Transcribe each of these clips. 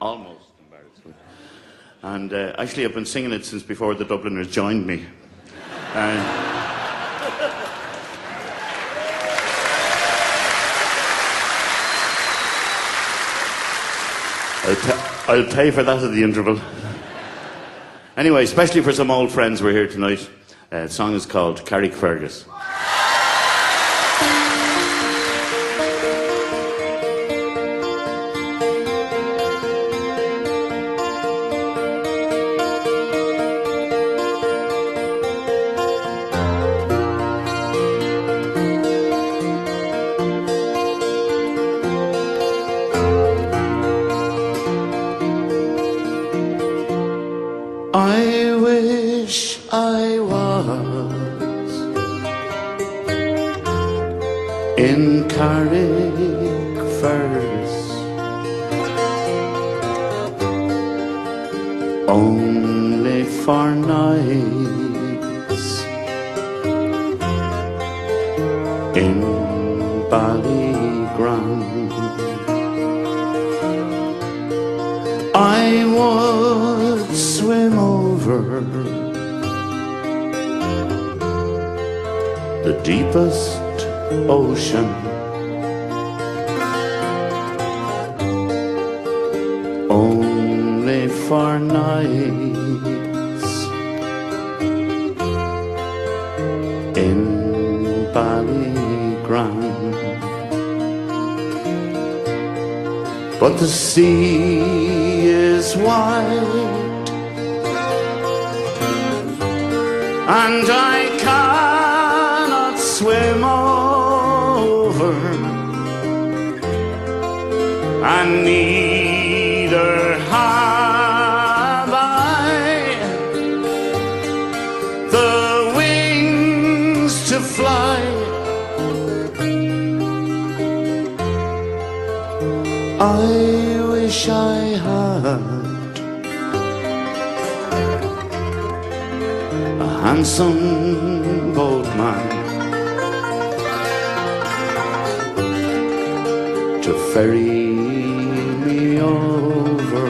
almost embarrassing. And actually, I've been singing it since before the Dubliners joined me. I'll pay for that at the interval. Anyway, especially for some old friends we're here tonight. The song is called Carrickfergus. I wish I was in Carrickfergus, only for nights in Ballygrand. I would swim over the deepest ocean, only for nights in Ballygrand. But the sea is wide, and I cannot swim over, and neither have I the wings to fly. I wish I had a handsome boatman to ferry me over.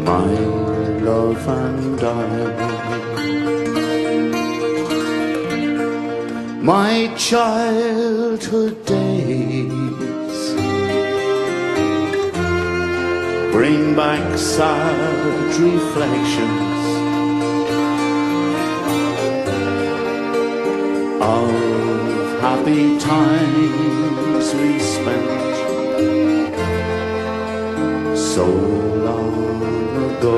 My love and I, my childhood days bring back sad reflections of happy times we spent so long ago.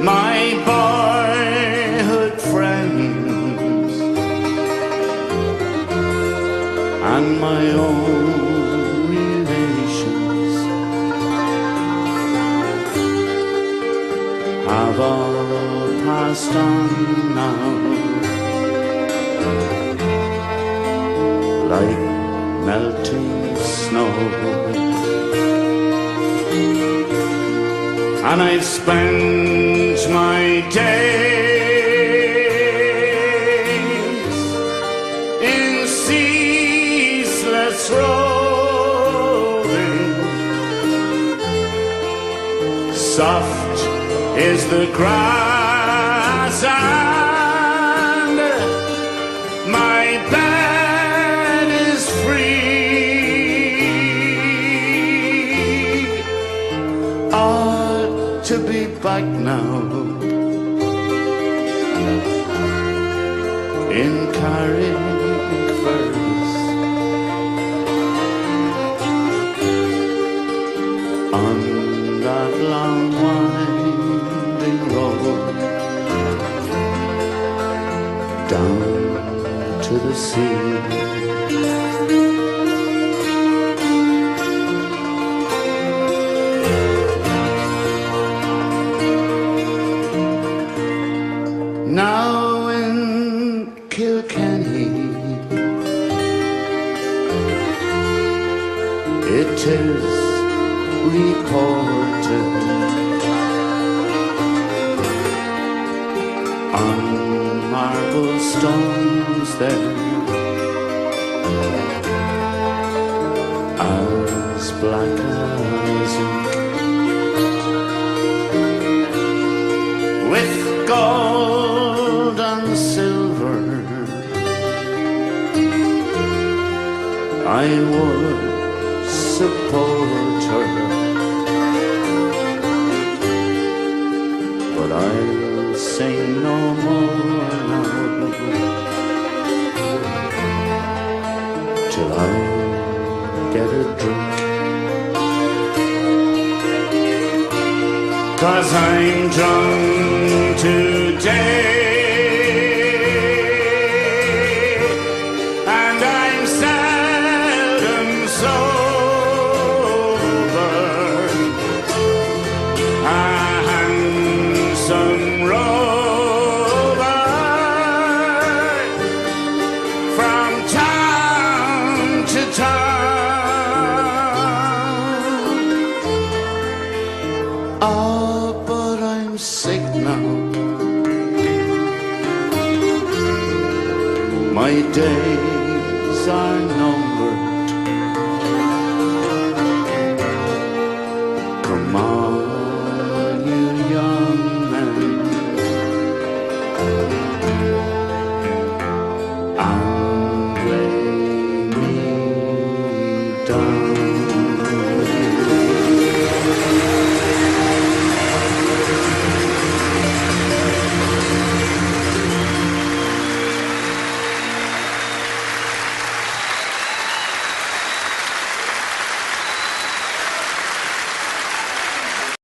My boyhood friends and my own relations have all passed on now, like melting snow. And I've spent my days in ceaseless roving. Soft is the grass and my bed is free. To be back now in Carrickfergus, on that long winding road down to the sea. Now in Kilkenny, it is reported on marble stones there as black as ink, with gold and silver. I would support her, but I'll sing no more now till I get a drink. 'Cause I'm drunk today, and I'm seldom sober. A handsome rover from town to town. Oh, but I'm sick now. My days are numbered.